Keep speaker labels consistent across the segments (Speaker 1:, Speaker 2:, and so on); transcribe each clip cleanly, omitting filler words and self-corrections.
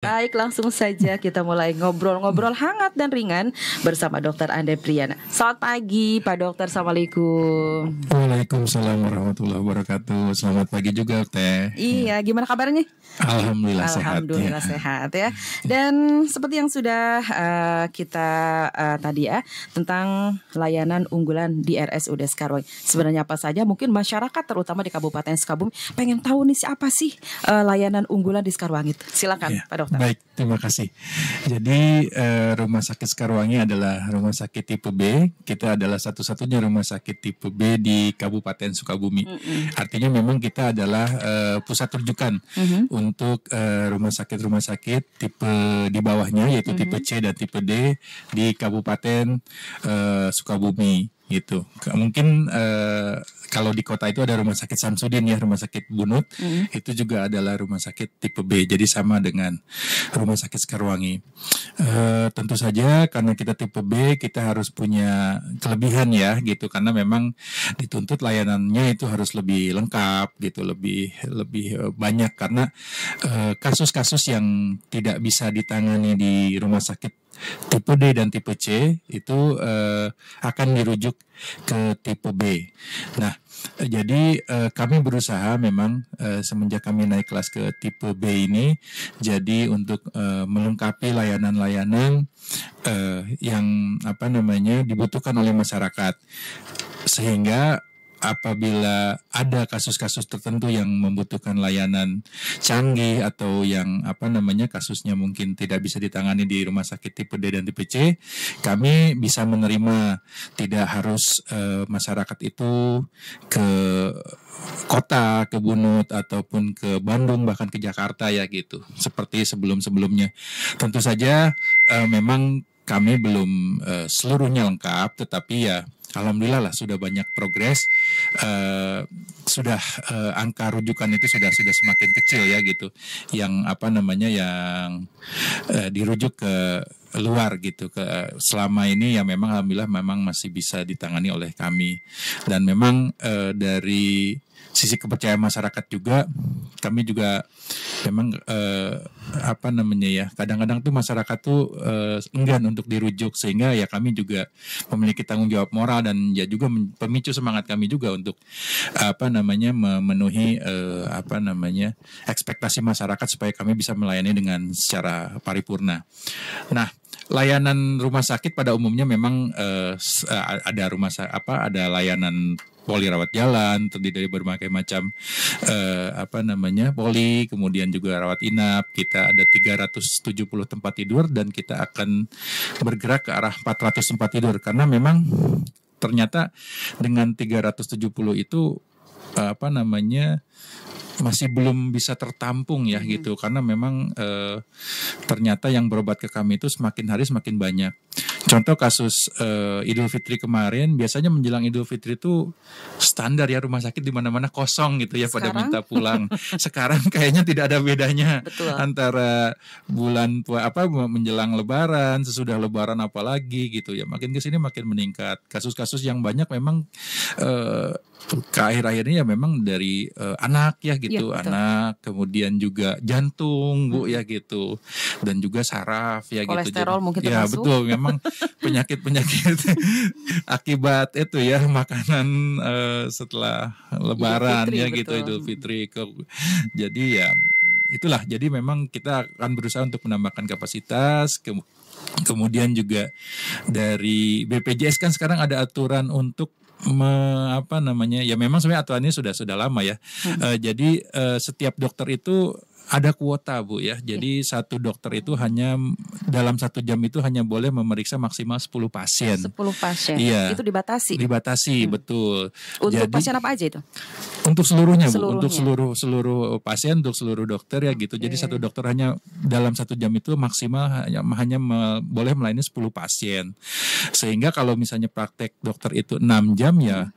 Speaker 1: Baik, langsung saja kita mulai ngobrol-ngobrol hangat dan ringan bersama Dr. Ande Priana. Selamat pagi, Pak Dokter. Assalamualaikum.
Speaker 2: Waalaikumsalam warahmatullahi wabarakatuh. Selamat pagi juga, Teh.
Speaker 1: Iya, gimana kabarnya?
Speaker 2: Alhamdulillah
Speaker 1: Alhamdulillah sehat ya. Dan seperti yang sudah kita tadi ya, tentang layanan unggulan di RSUD Sekarwangi. Sebenarnya apa saja? Mungkin masyarakat terutama di Kabupaten Sukabumi pengen tahu nih siapa sih layanan unggulan di Sekarwangi. Silakan,
Speaker 2: Ya,
Speaker 1: Pak Dokter.
Speaker 2: baik, terima kasih. Jadi Rumah Sakit Sekarwangi adalah rumah sakit tipe B. Kita adalah satu-satunya rumah sakit tipe B di Kabupaten Sukabumi. Artinya memang kita adalah pusat rujukan untuk rumah sakit tipe di bawahnya, yaitu tipe C dan tipe D di Kabupaten Sukabumi. Gitu. Mungkin kalau di kota itu ada Rumah Sakit Samsudin ya, Rumah Sakit Bunut, itu juga adalah rumah sakit tipe B, jadi sama dengan Rumah Sakit Sekarwangi. Tentu saja karena kita tipe B, kita harus punya kelebihan ya, gitu, karena memang dituntut layanannya itu harus lebih lengkap, gitu, lebih banyak, karena kasus-kasus yang tidak bisa ditangani di rumah sakit tipe D dan tipe C itu akan dirujuk ke tipe B. Nah, jadi kami berusaha memang semenjak kami naik kelas ke tipe B ini, jadi untuk melengkapi layanan-layanan yang dibutuhkan oleh masyarakat, sehingga apabila ada kasus-kasus tertentu yang membutuhkan layanan canggih atau yang kasusnya mungkin tidak bisa ditangani di rumah sakit tipe D dan tipe C, kami bisa menerima, tidak harus masyarakat itu ke kota, ke Bunut ataupun ke Bandung, bahkan ke Jakarta ya, gitu, seperti sebelum-sebelumnya. Tentu saja memang kami belum seluruhnya lengkap, tetapi ya alhamdulillah lah sudah banyak progres, sudah angka rujukan itu sudah semakin kecil ya, gitu, yang yang dirujuk ke luar, gitu, ke selama ini ya memang alhamdulillah memang masih bisa ditangani oleh kami. Dan memang dari sisi kepercayaan masyarakat juga, kami juga memang kadang-kadang tuh masyarakat tuh enggan untuk dirujuk, sehingga ya kami juga memiliki tanggung jawab moral dan ya juga pemicu semangat kami juga untuk memenuhi ekspektasi masyarakat supaya kami bisa melayani dengan secara paripurna. Nah, layanan rumah sakit pada umumnya memang ada layanan poli rawat jalan, terdiri dari berbagai macam poli, kemudian juga rawat inap. Kita ada 370 tempat tidur dan kita akan bergerak ke arah 400 tempat tidur, karena memang ternyata dengan 370 itu masih belum bisa tertampung ya, gitu, karena memang ternyata yang berobat ke kami itu semakin hari semakin banyak. Contoh kasus Idul Fitri kemarin, biasanya menjelang Idul Fitri itu standar ya, rumah sakit di mana-mana kosong, gitu ya. Sekarang? Pada minta pulang. Sekarang kayaknya tidak ada bedanya. Betul. Antara bulan menjelang Lebaran, sesudah Lebaran apalagi, gitu ya. Makin kesini makin meningkat. Kasus-kasus yang banyak memang ke akhir-akhir ini ya memang dari anak ya, gitu, ya, anak, kemudian juga jantung, Bu, ya, gitu, dan juga saraf ya,
Speaker 1: kolesterol,
Speaker 2: gitu. Kolesterol
Speaker 1: mungkin
Speaker 2: ya,
Speaker 1: termasuk.
Speaker 2: betul, memang penyakit-penyakit akibat itu ya, makanan setelah Lebaran Idul Fitri, ya, gitu, betul. Idul Fitri. Jadi ya itulah, jadi memang kita akan berusaha untuk menambahkan kapasitas. Kemudian juga dari BPJS kan sekarang ada aturan untuk ya memang sebenarnya aturannya sudah lama ya. Jadi setiap dokter itu ada kuota, Bu, ya. Jadi satu dokter itu hanya dalam 1 jam itu hanya boleh memeriksa maksimal 10 pasien.
Speaker 1: 10 pasien.
Speaker 2: Iya.
Speaker 1: Itu dibatasi.
Speaker 2: Betul.
Speaker 1: Untuk
Speaker 2: jadi,
Speaker 1: pasien apa aja itu?
Speaker 2: Untuk seluruhnya, Bu. Untuk seluruh pasien, untuk seluruh dokter ya, gitu. Jadi satu dokter hanya dalam 1 jam itu maksimal hanya boleh melayani 10 pasien. Sehingga kalau misalnya praktek dokter itu 6 jam ya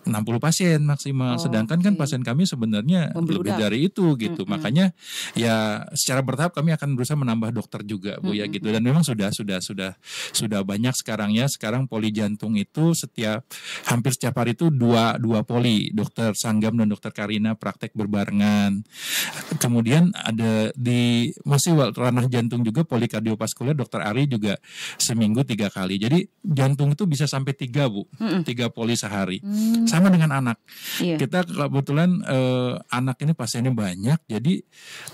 Speaker 2: 60 pasien maksimal. Sedangkan kan pasien kami sebenarnya lebih dari itu, gitu. Makanya ya secara bertahap kami akan berusaha menambah dokter juga Bu ya gitu. Dan memang sudah banyak sekarang ya. Sekarang poli jantung itu hampir setiap hari itu dua poli, dokter Sanggam dan dokter Karina praktek berbarengan. Kemudian ada di masih ranah jantung juga poli kardiovaskuler dokter Ari juga seminggu 3 kali. Jadi jantung itu bisa sampai 3 Bu, 3 poli sehari. Sama dengan anak. Kita kebetulan anak ini pasiennya banyak, jadi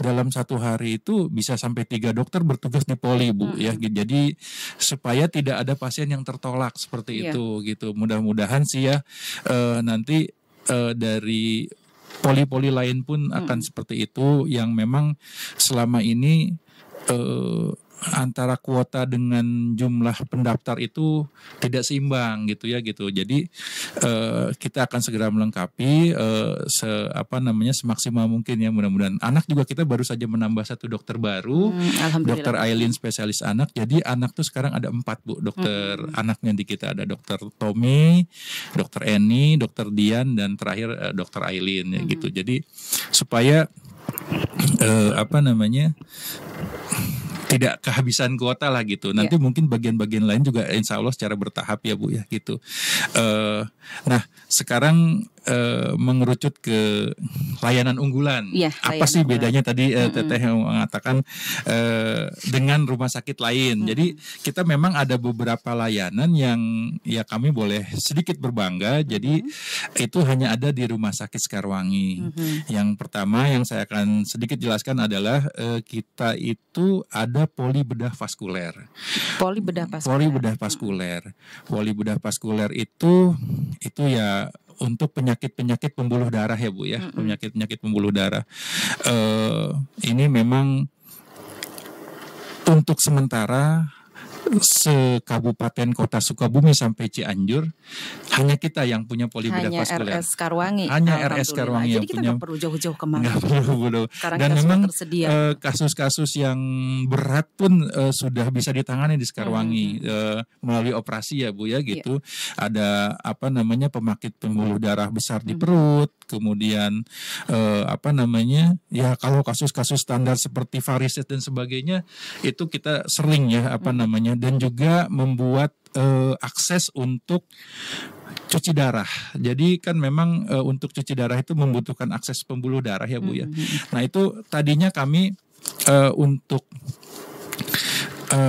Speaker 2: dalam satu hari itu bisa sampai 3 dokter bertugas di poli Bu ya. Jadi supaya tidak ada pasien yang tertolak seperti itu gitu. Mudah-mudahan sih ya nanti dari poli-poli lain pun akan seperti itu, yang memang selama ini antara kuota dengan jumlah pendaftar itu tidak seimbang gitu ya gitu. Jadi kita akan segera melengkapi semaksimal mungkin ya, mudah-mudahan. Anak juga kita baru saja menambah 1 dokter baru, dokter Aileen spesialis anak. Jadi anak tuh sekarang ada 4 Bu dokter anaknya di kita, ada dokter Tommy, dokter Eni, dokter Dian, dan terakhir dokter Aileen ya gitu. Jadi supaya tidak kehabisan kuota lah gitu. Nanti mungkin bagian-bagian lain juga insya Allah secara bertahap ya Bu ya gitu. Nah sekarang mengerucut ke layanan unggulan. Apa sih bedanya tadi Teteh mengatakan dengan rumah sakit lain. Jadi kita memang ada beberapa layanan yang ya kami boleh sedikit berbangga. Jadi itu hanya ada di Rumah Sakit Sekarwangi. Yang pertama yang saya akan sedikit jelaskan adalah kita itu ada poli bedah vaskuler. Poli bedah vaskuler itu ya untuk penyakit pembuluh darah ya Bu ya, penyakit pembuluh darah. Ini memang untuk sementara se-Kabupaten Kota Sukabumi sampai Cianjur hanya kita yang punya poli bedah vaskuler.
Speaker 1: RS Karwangi.
Speaker 2: Hanya RS Karwangi yang
Speaker 1: punya. Jadi kita
Speaker 2: nggak
Speaker 1: perlu jauh-jauh kemana.
Speaker 2: Nggak perlu. Dan memang kasus-kasus yang berat pun sudah bisa ditangani di Sekarwangi melalui operasi ya Bu ya gitu. Ada penyakit pembuluh darah besar di perut, kemudian ya kalau kasus-kasus standar seperti varises dan sebagainya itu kita sering ya dan juga membuat akses untuk cuci darah. Jadi kan memang untuk cuci darah itu membutuhkan akses pembuluh darah ya Bu ya. Nah itu tadinya kami untuk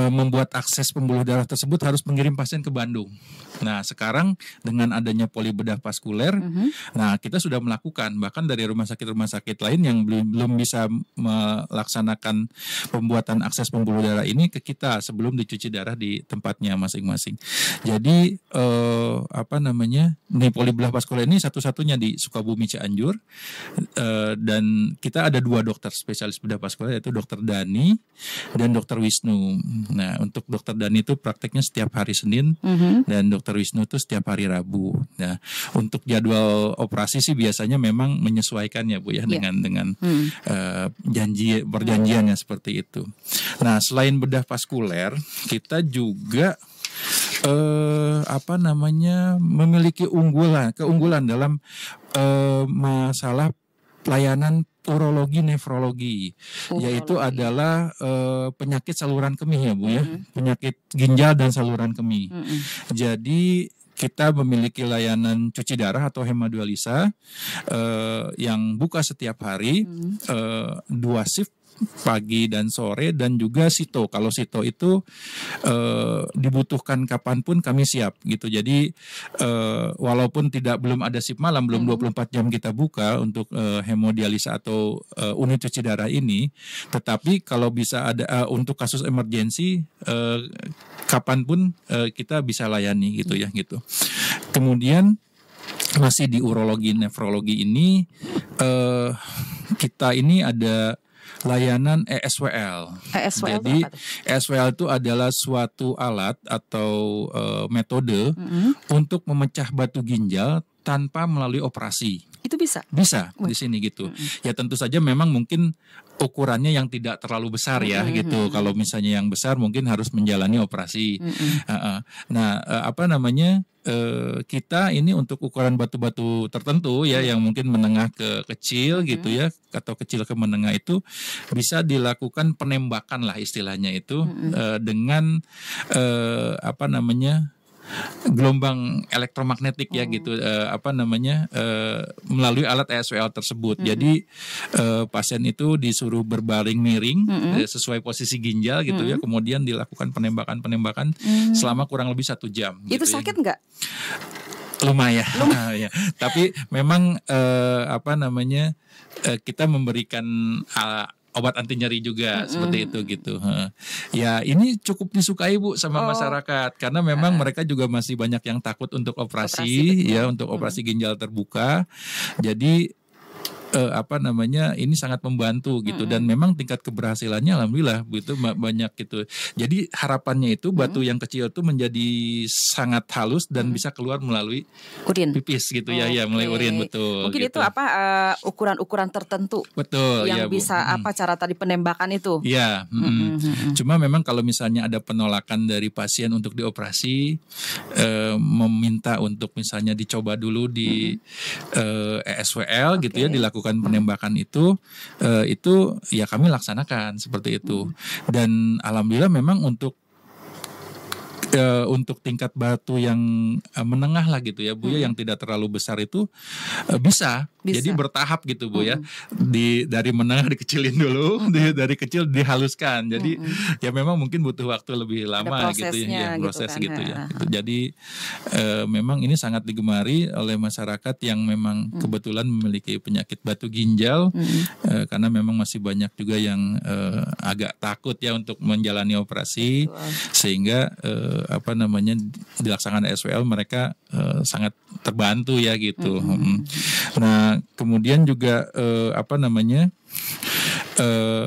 Speaker 2: membuat akses pembuluh darah tersebut harus mengirim pasien ke Bandung. Nah sekarang dengan adanya poli bedah vaskuler, nah kita sudah melakukan, bahkan dari rumah sakit lain yang belum bisa melaksanakan pembuatan akses pembuluh darah ini ke kita sebelum dicuci darah di tempatnya masing-masing. Jadi nih poli bedah vaskuler ini satu-satunya di Sukabumi Cianjur, dan kita ada 2 dokter spesialis bedah vaskuler, yaitu dokter Dani dan dokter Wisnu. Nah untuk dokter Dani itu prakteknya setiap hari Senin, dan dokter Wisnu itu setiap hari Rabu. Nah, untuk jadwal operasi sih biasanya memang menyesuaikan ya Bu ya dengan perjanjiannya seperti itu. Nah, selain bedah vaskuler, kita juga memiliki keunggulan dalam masalah pelayanan urologi nefrologi, yaitu adalah penyakit saluran kemih ya Bu ya, penyakit ginjal dan saluran kemih. Jadi kita memiliki layanan cuci darah atau hemodialisa yang buka setiap hari, 2 shift, pagi dan sore, dan juga sito. Kalau sito itu dibutuhkan kapanpun kami siap gitu. Jadi walaupun belum ada shift malam, belum 24 jam kita buka untuk hemodialisa atau unit cuci darah ini, tetapi kalau bisa ada untuk kasus emergensi kapanpun kita bisa layani gitu ya gitu. Kemudian masih di urologi nefrologi ini kita ini ada layanan ESWL. Jadi ESWL itu adalah suatu alat atau metode untuk memecah batu ginjal tanpa melalui operasi.
Speaker 1: Itu bisa?
Speaker 2: Bisa di sini gitu. Ya tentu saja memang mungkin ukurannya yang tidak terlalu besar ya gitu. Kalau misalnya yang besar mungkin harus menjalani operasi. Nah, apa namanya? Kita ini untuk ukuran batu-batu tertentu ya yang mungkin menengah ke kecil gitu ya, atau kecil ke menengah itu bisa dilakukan penembakan lah istilahnya itu dengan apa namanya? Gelombang elektromagnetik ya gitu, apa namanya, melalui alat ESWL tersebut. Jadi pasien itu disuruh berbaring miring sesuai posisi ginjal gitu ya, kemudian dilakukan penembakan selama kurang lebih 1 jam.
Speaker 1: Itu
Speaker 2: gitu
Speaker 1: sakit
Speaker 2: ya.
Speaker 1: nggak?
Speaker 2: Lumayan. Ya. Tapi memang apa namanya, kita memberikan obat anti nyeri juga seperti itu gitu. Ya ini cukup disukai Bu sama masyarakat karena memang mereka juga masih banyak yang takut untuk operasi ya, untuk operasi ginjal terbuka. Jadi apa namanya, ini sangat membantu gitu dan memang tingkat keberhasilannya alhamdulillah begitu banyak gitu. Jadi harapannya itu batu yang kecil itu menjadi sangat halus dan bisa keluar melalui
Speaker 1: Urin.
Speaker 2: pipis gitu ya, melalui urin betul.
Speaker 1: Mungkin
Speaker 2: gitu.
Speaker 1: itu apa ukuran-ukuran tertentu.
Speaker 2: Betul
Speaker 1: yang
Speaker 2: ya, Bu.
Speaker 1: bisa apa cara tadi penembakan itu.
Speaker 2: Iya. Cuma memang kalau misalnya ada penolakan dari pasien untuk dioperasi, meminta untuk misalnya dicoba dulu di ESWL gitu ya, dilakukan penembakan itu ya kami laksanakan seperti itu. Dan alhamdulillah memang untuk tingkat batu yang menengah lah gitu ya Bu ya, yang tidak terlalu besar itu bisa. Jadi bertahap gitu Bu ya. Dari menengah dikecilin dulu, dari kecil dihaluskan. Jadi ya memang mungkin butuh waktu lebih lama gitu ya, proses gitu ya. Jadi memang ini sangat digemari oleh masyarakat yang memang kebetulan memiliki penyakit batu ginjal, karena memang masih banyak juga yang agak takut ya untuk menjalani operasi. Sehingga apa namanya, dilaksanakan ESWL mereka sangat terbantu ya gitu. Nah kemudian juga apa namanya,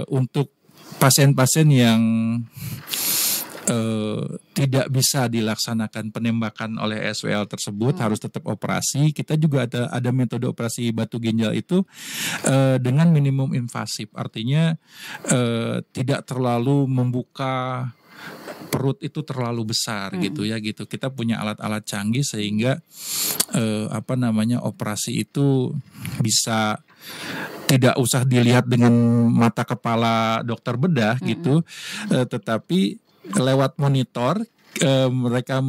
Speaker 2: untuk pasien-pasien yang tidak bisa dilaksanakan penembakan oleh ESWL tersebut, harus tetap operasi. Kita juga ada metode operasi batu ginjal itu dengan minimum invasif, artinya tidak terlalu membuka perut itu terlalu besar gitu ya gitu. Kita punya alat-alat canggih sehingga apa namanya, operasi itu bisa tidak usah dilihat dengan mata kepala dokter bedah gitu, tetapi lewat monitor mereka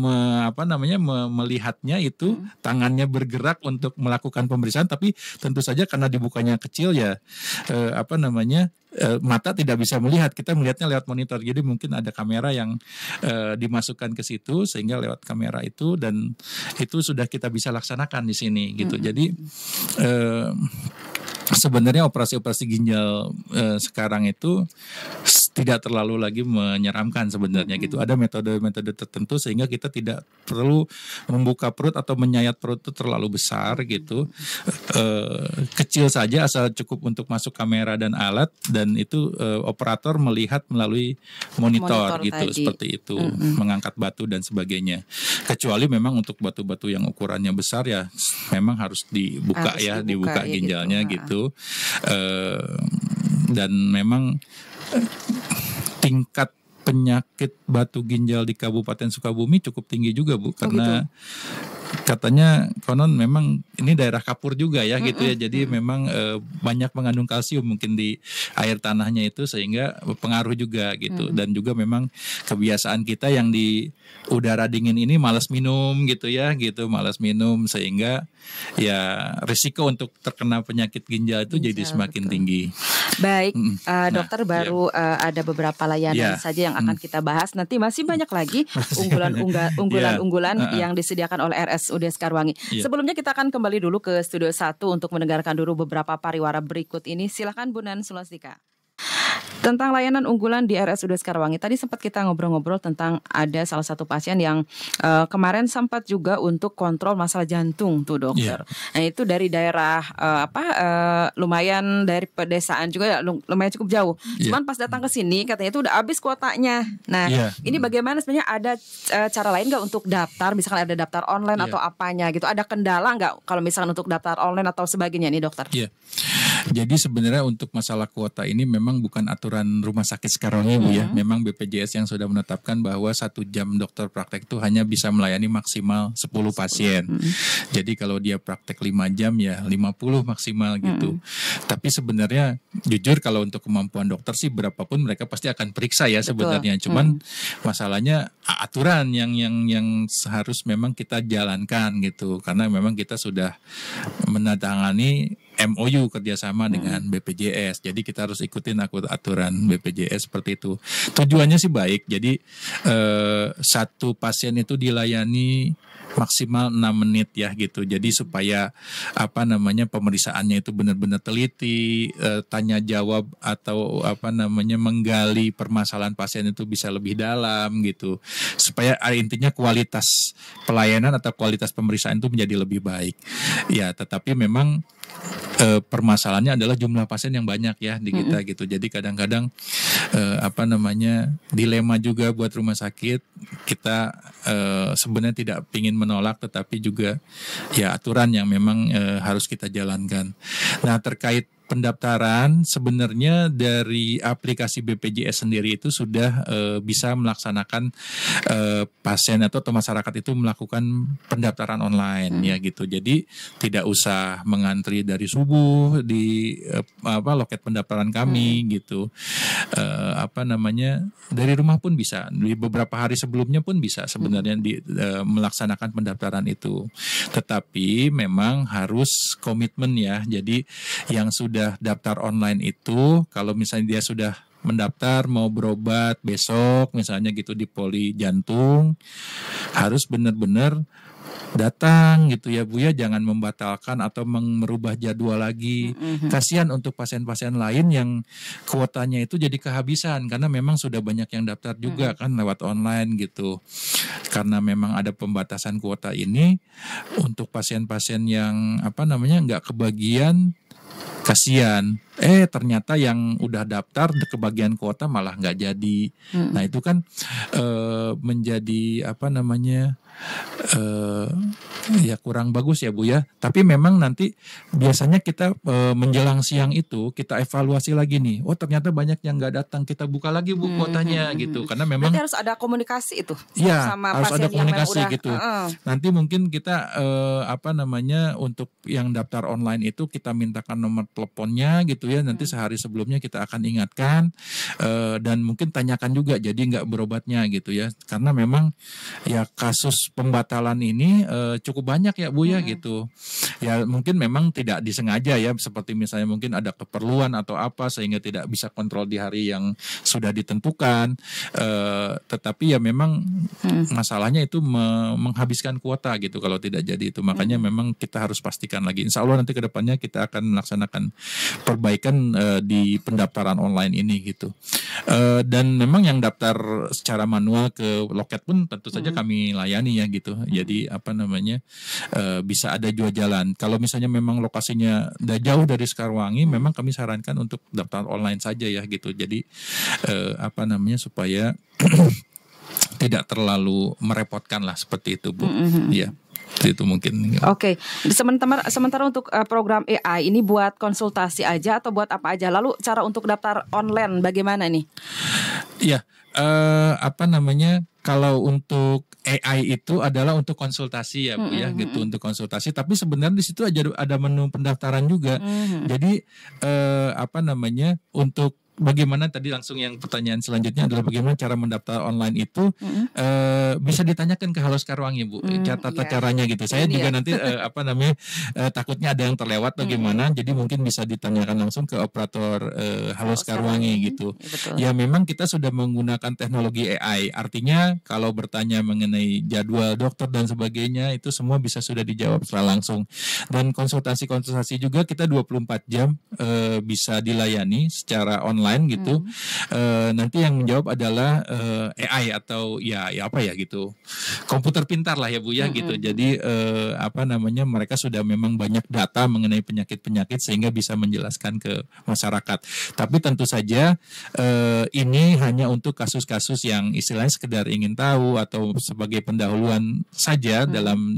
Speaker 2: melihatnya itu tangannya bergerak untuk melakukan pemeriksaan, tapi tentu saja karena dibukanya kecil ya apa namanya, mata tidak bisa melihat, kita melihatnya lewat monitor. Jadi mungkin ada kamera yang dimasukkan ke situ sehingga lewat kamera itu, dan itu sudah kita bisa laksanakan di sini gitu. Jadi sebenarnya operasi-operasi ginjal sekarang itu tidak terlalu lagi menyeramkan sebenarnya gitu. Ada metode-metode tertentu sehingga kita tidak perlu membuka perut atau menyayat perut itu terlalu besar gitu. Kecil saja asal cukup untuk masuk kamera dan alat, dan itu operator melihat melalui monitor gitu tadi. Seperti itu, mengangkat batu dan sebagainya. Kecuali memang untuk batu-batu yang ukurannya besar ya memang harus dibuka dibuka ginjalnya gitu. Dan memang tingkat penyakit batu ginjal di Kabupaten Sukabumi cukup tinggi juga Bu, karena katanya konon memang ini daerah kapur juga ya gitu ya. Jadi memang banyak mengandung kalsium mungkin di air tanahnya itu, sehingga pengaruh juga gitu. Dan juga memang kebiasaan kita yang di udara dingin ini malas minum gitu ya gitu, malas minum, sehingga ya risiko untuk terkena penyakit ginjal itu jadi semakin tinggi.
Speaker 1: Baik, dokter, baru ada beberapa layanan saja yang akan kita bahas. Nanti masih banyak lagi unggulan-unggulan yang disediakan oleh RSUD Sekarwangi. Sebelumnya kita akan kembali dulu ke Studio 1 untuk mendengarkan dulu beberapa pariwara berikut ini. Silakan Bu Nan Sulastika. Tentang layanan unggulan di RSUD Sekarwangi, tadi sempat kita ngobrol-ngobrol tentang ada salah satu pasien yang kemarin sempat juga untuk kontrol masalah jantung tuh dokter. Nah itu dari daerah lumayan dari pedesaan juga, lumayan cukup jauh. Cuman pas datang ke sini katanya itu udah habis kuotanya. Nah ini bagaimana sebenarnya, ada cara lain nggak untuk daftar? Misalkan ada daftar online atau apanya gitu? Ada kendala nggak kalau misalkan untuk daftar online atau sebagainya nih dokter?
Speaker 2: Jadi sebenarnya untuk masalah kuota ini memang bukan aturan Rumah Sakit Sekarwangi Bu ya. Memang BPJS yang sudah menetapkan bahwa 1 jam dokter praktek itu hanya bisa melayani maksimal 10 pasien. Jadi kalau dia praktek 5 jam ya 50 maksimal gitu. Tapi sebenarnya jujur kalau untuk kemampuan dokter sih berapapun mereka pasti akan periksa ya sebenarnya. Cuman masalahnya aturan yang harus memang kita jalankan gitu. Karena memang kita sudah menandatangani MOU kerjasama dengan BPJS. Jadi kita harus ikutin aturan BPJS seperti itu. Tujuannya sih baik. Jadi 1 pasien itu dilayani maksimal 6 menit ya gitu. Jadi supaya pemeriksaannya itu benar-benar teliti, tanya jawab atau menggali permasalahan pasien itu bisa lebih dalam gitu. Supaya intinya kualitas pelayanan atau kualitas pemeriksaan itu menjadi lebih baik. Ya, tetapi memang permasalahannya adalah jumlah pasien yang banyak ya di kita gitu. Jadi kadang-kadang dilema juga buat rumah sakit. Kita sebenarnya tidak ingin menolak, tetapi juga ya aturan yang memang harus kita jalankan. Nah, terkait pendaftaran sebenarnya dari aplikasi BPJS sendiri itu sudah bisa melaksanakan pasien atau masyarakat itu melakukan pendaftaran online ya gitu. Jadi tidak usah mengantri dari subuh di loket pendaftaran kami gitu. Dari rumah pun bisa. Di beberapa hari sebelumnya pun bisa sebenarnya melaksanakan pendaftaran itu. Tetapi memang harus komitmen ya. Jadi yang sudah daftar online itu, kalau misalnya dia sudah mendaftar mau berobat besok misalnya gitu di poli jantung, harus benar-benar datang gitu ya Bu ya, jangan membatalkan atau merubah jadwal lagi. Kasihan untuk pasien-pasien lain yang kuotanya itu jadi kehabisan karena memang sudah banyak yang daftar juga kan lewat online gitu. Karena memang ada pembatasan kuota ini untuk pasien-pasien yang nggak kebagian, kasihan. Ternyata yang udah daftar kebagian kuota malah nggak jadi. Nah itu kan menjadi ya kurang bagus ya Bu ya. Tapi memang nanti biasanya kita menjelang siang itu kita evaluasi lagi nih. Oh ternyata banyak yang nggak datang, kita buka lagi Bu kuotanya gitu. Karena memang
Speaker 1: berarti harus ada komunikasi itu.
Speaker 2: Ya
Speaker 1: sama
Speaker 2: harus
Speaker 1: pasien
Speaker 2: ada komunikasi
Speaker 1: yang
Speaker 2: gitu. Nanti mungkin kita untuk yang daftar online itu kita mintakan nomor teleponnya gitu ya. Nanti sehari sebelumnya kita akan ingatkan dan mungkin tanyakan juga jadi nggak berobatnya gitu ya. Karena memang ya kasus pembatalan ini cukup banyak ya Bu ya gitu. Ya mungkin memang tidak disengaja ya, seperti misalnya mungkin ada keperluan atau apa sehingga tidak bisa kontrol di hari yang sudah ditentukan. Tetapi ya memang masalahnya itu menghabiskan kuota gitu kalau tidak jadi itu. Makanya memang kita harus pastikan lagi. Insya Allah nanti ke depannya kita akan melaksanakan perbaikan di pendaftaran online ini gitu. Dan memang yang daftar secara manual ke loket pun tentu saja kami layani ya gitu. Jadi bisa ada 2 jalan. Kalau misalnya memang lokasinya udah jauh dari Sekarwangi, memang kami sarankan untuk daftar online saja ya gitu. Jadi supaya tidak terlalu merepotkan lah seperti itu Bu. Ya. Itu mungkin.
Speaker 1: Oke. Sementara untuk program AI ini buat konsultasi aja atau buat apa aja? Lalu cara untuk daftar online bagaimana nih?
Speaker 2: Iya, kalau untuk AI itu adalah untuk konsultasi ya Bu ya gitu, untuk konsultasi. Tapi sebenarnya di situ ada menu pendaftaran juga. Jadi untuk bagaimana tadi langsung yang pertanyaan selanjutnya adalah bagaimana cara mendaftar online itu bisa ditanyakan ke Halo Sekarwangi Bu, tata caranya gitu. Saya juga nanti takutnya ada yang terlewat atau gimana, jadi mungkin bisa ditanyakan langsung ke operator Halo Sekarwangi gitu. Ya memang kita sudah menggunakan teknologi AI, artinya kalau bertanya mengenai jadwal dokter dan sebagainya itu semua bisa sudah dijawab secara langsung. Dan konsultasi juga kita 24 jam bisa dilayani secara online online gitu. Nanti yang menjawab adalah AI atau ya apa ya gitu, komputer pintar lah ya Bu ya gitu. Jadi apa namanya, mereka sudah memang banyak data mengenai penyakit-penyakit sehingga bisa menjelaskan ke masyarakat. Tapi tentu saja ini hanya untuk kasus-kasus yang istilahnya sekedar ingin tahu atau sebagai pendahuluan saja dalam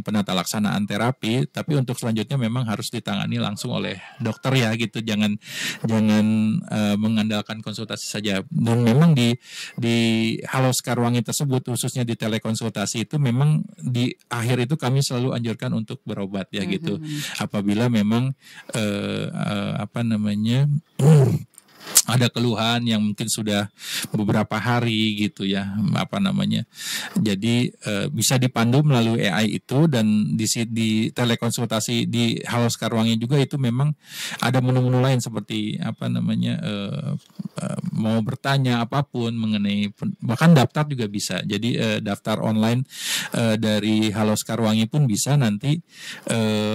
Speaker 2: penata laksanaan terapi. Tapi untuk selanjutnya memang harus ditangani langsung oleh dokter ya gitu. Jangan mengandalkan konsultasi saja. Dan memang di Halo Sekarwangi tersebut, khususnya di telekonsultasi itu, memang di akhir itu kami selalu anjurkan untuk berobat ya gitu. Apabila memang apa namanya ada keluhan yang mungkin sudah beberapa hari gitu ya, apa namanya. Jadi bisa dipandu melalui AI itu, dan di telekonsultasi di Halo Sekarwangi juga itu memang ada menu-menu lain seperti apa namanya, mau bertanya apapun mengenai, bahkan daftar juga bisa. Jadi daftar online dari Halo Sekarwangi pun bisa nanti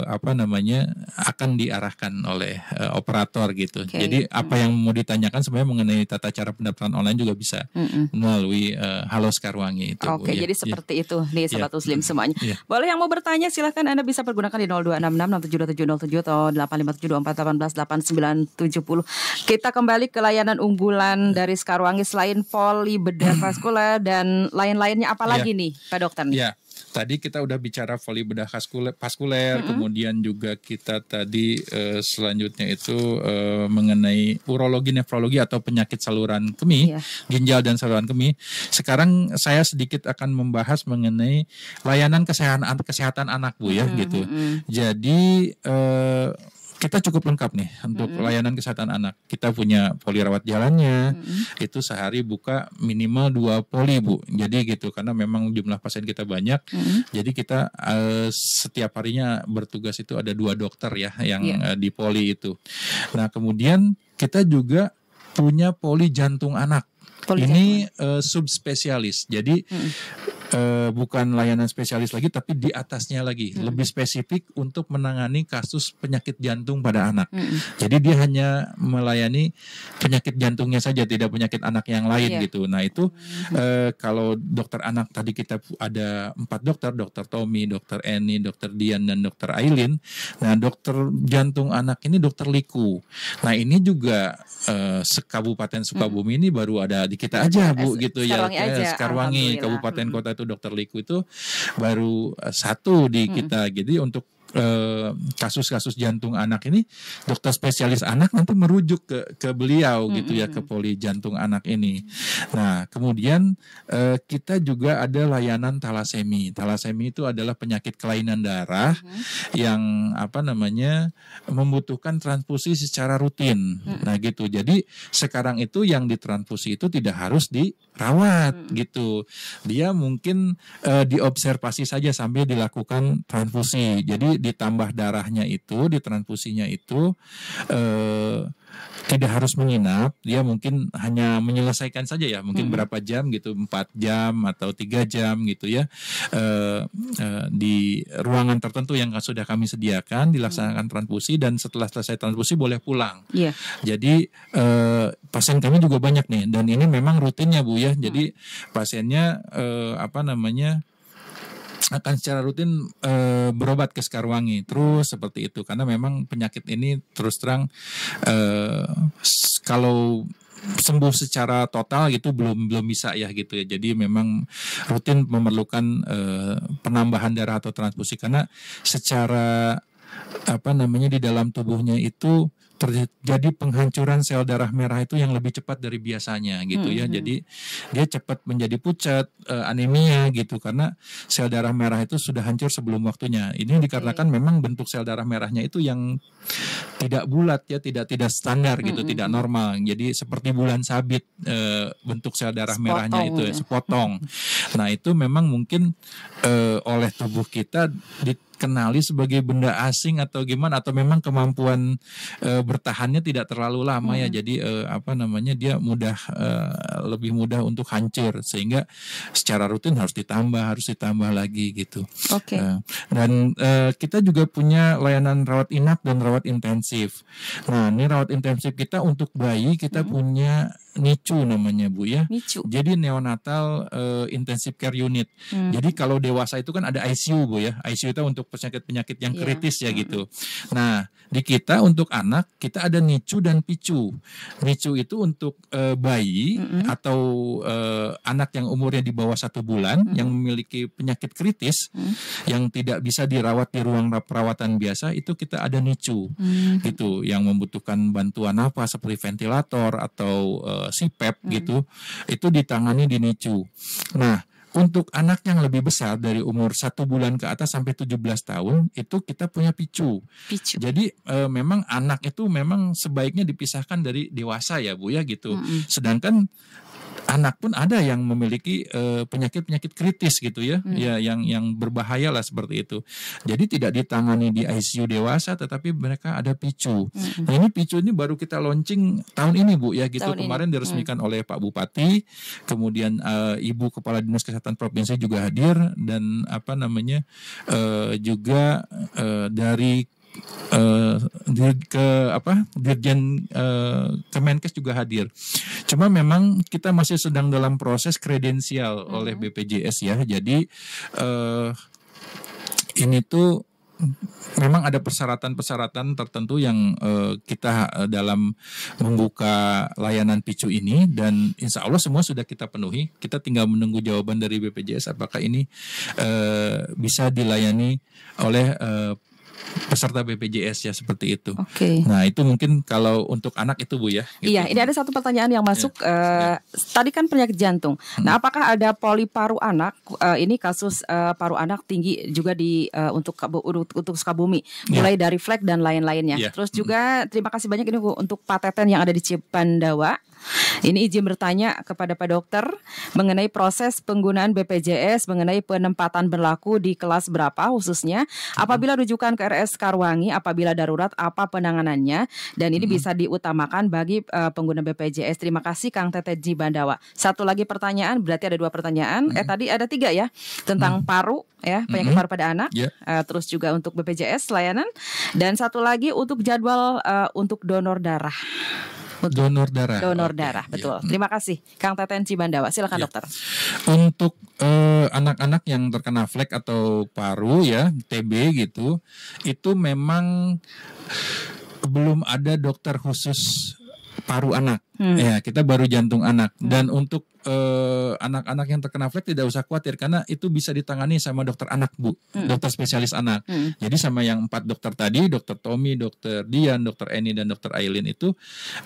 Speaker 2: apa namanya akan diarahkan oleh operator gitu. Jadi apa yang mau ditanyakan sebenarnya mengenai tata cara pendaftaran online juga bisa melalui Halo Sekarwangi itu.
Speaker 1: Oke, jadi seperti itu nih Sobat Muslim semuanya. Boleh yang mau bertanya silahkan Anda bisa pergunakan di 0266672707 atau 85724188970. Kita kembali ke layanan unggulan dari Sekarwangi selain poli bedah vaskuler dan lain-lainnya apa lagi nih Pak Dokter nih?
Speaker 2: Ya. Tadi kita udah bicara voli bedah vaskuler, kemudian juga kita tadi selanjutnya itu mengenai urologi, nefrologi atau penyakit saluran kemih, ginjal dan saluran kemih. Sekarang saya sedikit akan membahas mengenai layanan kesehatan anak Bu ya gitu. Jadi kita cukup lengkap nih untuk layanan kesehatan anak. Kita punya poli rawat jalannya, itu sehari buka minimal 2 poli Bu. Jadi gitu, karena memang jumlah pasien kita banyak. Jadi kita setiap harinya bertugas itu ada 2 dokter ya yang di poli itu. Nah kemudian kita juga punya poli jantung anak. Ini subspesialis. Jadi bukan layanan spesialis lagi, tapi di atasnya lagi lebih spesifik untuk menangani kasus penyakit jantung pada anak. Jadi dia hanya melayani penyakit jantungnya saja, tidak penyakit anak yang lain gitu. Nah itu kalau dokter anak tadi kita ada 4 dokter, dokter Tommy, dokter Eni, dokter Dian dan dokter Aileen. Nah dokter jantung anak ini dokter Liku. Nah ini juga Kabupaten Sukabumi ini baru ada di kita aja Bu gitu ya. Sekarwangi Kabupaten Kota itu dokter Liku itu baru 1 di kita. Jadi untuk kasus-kasus jantung anak ini dokter spesialis anak nanti merujuk ke beliau gitu ya, ke poli jantung anak ini. Nah kemudian kita juga ada layanan talasemi. Talasemi itu adalah penyakit kelainan darah yang apa namanya membutuhkan transfusi secara rutin. Nah gitu. Jadi sekarang itu yang ditransfusi itu tidak harus dirawat gitu. Dia mungkin diobservasi saja sambil dilakukan transfusi. Jadi ditambah darahnya itu, ditransfusinya itu tidak harus menginap, dia mungkin hanya menyelesaikan saja ya, mungkin berapa jam gitu, 4 jam atau 3 jam gitu ya, di ruangan tertentu yang sudah kami sediakan, dilaksanakan transfusi, dan setelah selesai transfusi boleh pulang. Jadi pasien kami juga banyak nih, dan ini memang rutinnya Bu ya, jadi pasiennya apa namanya akan secara rutin berobat ke Sekarwangi terus seperti itu, karena memang penyakit ini terus terang kalau sembuh secara total gitu belum bisa ya gitu ya. Jadi memang rutin memerlukan penambahan darah atau transfusi, karena secara apa namanya di dalam tubuhnya itu terjadi penghancuran sel darah merah itu yang lebih cepat dari biasanya gitu ya. Jadi dia cepat menjadi pucat, anemia gitu, karena sel darah merah itu sudah hancur sebelum waktunya. Ini dikarenakan memang bentuk sel darah merahnya itu yang tidak bulat ya, tidak standar gitu, tidak normal. Jadi seperti bulan sabit bentuk sel darah merahnya itu sepotong. Nah itu memang mungkin oleh tubuh kita dikenali sebagai benda asing atau gimana, atau memang kemampuan bertahannya tidak terlalu lama ya, jadi dia lebih mudah untuk hancur, sehingga secara rutin harus ditambah lagi gitu.
Speaker 1: Oke.
Speaker 2: Dan kita juga punya layanan rawat inap dan rawat intensif. Nah, ini rawat intensif kita untuk bayi kita punya NICU namanya Bu ya.
Speaker 1: NICU.
Speaker 2: Jadi neonatal intensive care unit. Jadi kalau dewasa itu kan ada ICU Bu ya. ICU itu untuk penyakit-penyakit yang kritis ya gitu. Nah, di kita untuk anak kita ada NICU dan PICU. NICU itu untuk bayi atau anak yang umurnya di bawah 1 bulan yang memiliki penyakit kritis yang tidak bisa dirawat di ruang perawatan biasa, itu kita ada NICU. Gitu, yang membutuhkan bantuan napas seperti ventilator atau CPAP gitu, itu ditangani di NICU. Nah, untuk anak yang lebih besar dari umur 1 bulan ke atas sampai 17 tahun itu kita punya PICU. Jadi memang anak itu memang sebaiknya dipisahkan dari dewasa ya Bu ya gitu. Sedangkan anak pun ada yang memiliki penyakit-penyakit kritis gitu ya, ya yang berbahaya lah seperti itu. Jadi tidak ditangani di ICU dewasa, tetapi mereka ada PICU. Nah, ini PICU ini baru kita launching tahun ini Bu ya gitu. Kemarin diresmikan oleh Pak Bupati, kemudian Ibu Kepala Dinas Kesehatan Provinsi juga hadir, dan juga dari Dirjen Kemenkes juga hadir. Cuma memang kita masih sedang dalam proses kredensial oleh BPJS ya. Jadi ini tuh memang ada persyaratan-persyaratan tertentu yang kita dalam membuka layanan PICU ini, dan insya Allah semua sudah kita penuhi. Kita tinggal menunggu jawaban dari BPJS apakah ini bisa dilayani oleh peserta BPJS ya, seperti itu. Nah, itu mungkin kalau untuk anak itu Bu ya. Gitu.
Speaker 1: Iya, ini ada satu pertanyaan yang masuk. Tadi kan penyakit jantung. Nah, apakah ada poliparu anak? Ini kasus paru anak tinggi juga di untuk Sukabumi, mulai dari flek dan lain-lainnya. Terus juga terima kasih banyak ini untuk Pak Teten yang ada di Cipandawa. Ini izin bertanya kepada Pak Dokter mengenai proses penggunaan BPJS, mengenai penempatan berlaku di kelas berapa khususnya, apabila rujukan ke RS Karwangi, apabila darurat apa penanganannya, dan ini bisa diutamakan bagi pengguna BPJS. Terima kasih Kang Tete Cipandawa. Satu lagi pertanyaan, berarti ada 2 pertanyaan. Tadi ada 3 ya, tentang paru ya, penyakit paru pada anak. Terus juga untuk BPJS layanan, dan satu lagi untuk jadwal untuk donor darah.
Speaker 2: Donor darah.
Speaker 1: Betul. Terima kasih Kang Teten Cipandawa. Silakan Dokter.
Speaker 2: Untuk anak-anak yang terkena flek atau paru ya, TB gitu, itu memang belum ada dokter khusus paru anak. Ya, kita baru jantung anak. Dan untuk anak-anak yang terkena flek tidak usah khawatir, karena itu bisa ditangani sama dokter anak Bu, dokter spesialis anak. Jadi sama yang 4 dokter tadi, dokter Tommy, dokter Dian, dokter Eni, dan dokter Aileen itu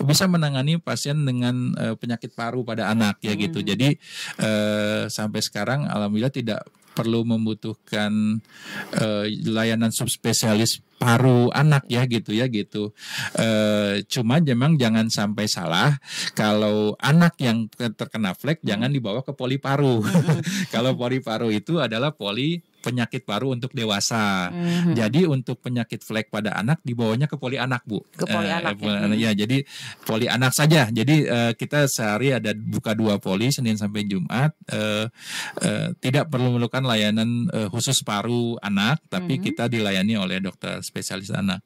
Speaker 2: bisa menangani pasien dengan penyakit paru pada anak ya gitu. Jadi sampai sekarang alhamdulillah tidak perlu membutuhkan layanan subspesialis paru anak ya gitu. Cuma memang jangan sampai salah, kalau anak yang terkena flek jangan dibawa ke poliparu. Kalau poliparu itu adalah penyakit paru untuk dewasa. Jadi untuk penyakit flek pada anak dibawanya ke poli anak Bu.
Speaker 1: Ke poli anak
Speaker 2: ya. Jadi poli anak saja. Jadi kita sehari ada buka 2 poli Senin sampai Jumat. Tidak perlu memerlukan layanan khusus paru anak, tapi kita dilayani oleh dokter spesialis anak.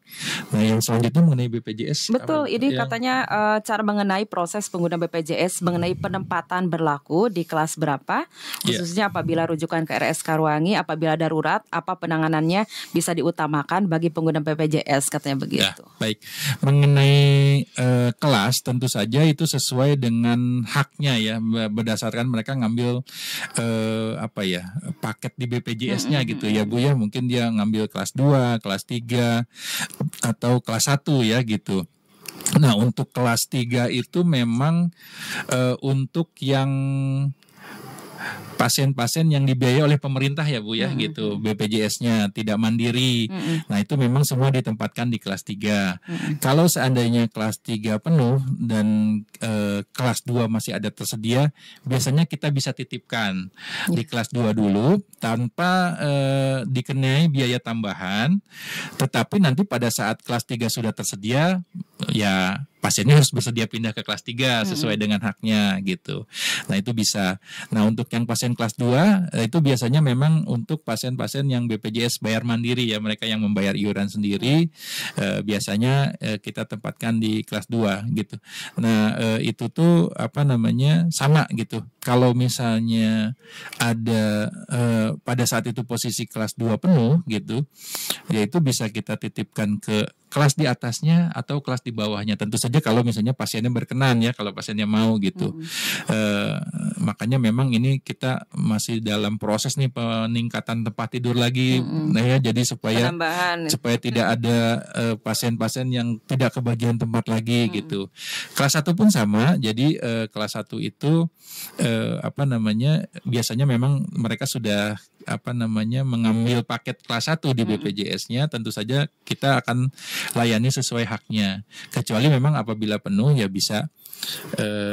Speaker 2: Nah, yang selanjutnya mengenai BPJS.
Speaker 1: Betul, ini katanya cara mengenai proses pengguna BPJS, mengenai penempatan berlaku di kelas berapa, khususnya apabila rujukan ke RS Karwangi, apabila darurat, apa penanganannya bisa diutamakan bagi pengguna BPJS, katanya begitu.
Speaker 2: Baik, mengenai kelas tentu saja itu sesuai dengan haknya ya, berdasarkan mereka ngambil paket di BPJS-nya gitu ya Bu ya. Mungkin dia ngambil kelas 2, kelas 3 atau kelas 1 ya gitu. Nah, untuk kelas 3 itu memang untuk yang pasien-pasien yang dibiayai oleh pemerintah ya Bu ya, gitu, BPJS-nya tidak mandiri. Nah itu memang semua ditempatkan di kelas 3. Kalau seandainya kelas 3 penuh dan kelas 2 masih ada tersedia, biasanya kita bisa titipkan di kelas 2 dulu tanpa dikenai biaya tambahan. Tetapi nanti pada saat kelas 3 sudah tersedia, ya pasiennya harus bersedia pindah ke kelas 3 sesuai dengan haknya gitu. Nah itu bisa. Nah untuk yang pasien kelas 2 itu biasanya memang untuk pasien-pasien yang BPJS bayar mandiri ya, mereka yang membayar iuran sendiri, biasanya kita tempatkan di kelas 2 gitu. Nah itu tuh apa namanya sama gitu. Kalau misalnya ada pada saat itu posisi kelas 2 penuh gitu, ya itu bisa kita titipkan ke kelas di atasnya atau kelas di bawahnya. Tentu saja kalau misalnya pasiennya berkenan ya, kalau pasiennya mau gitu. Makanya memang ini kita masih dalam proses nih peningkatan tempat tidur lagi. Nah ya, jadi supaya tidak ada pasien-pasien yang tidak kebagian tempat lagi gitu. Kelas 1 pun sama. Jadi kelas 1 itu apa namanya, biasanya memang mereka sudah apa namanya mengambil paket kelas 1 di BPJS-nya. Tentu saja kita akan layani sesuai haknya. Kecuali memang apabila penuh ya bisa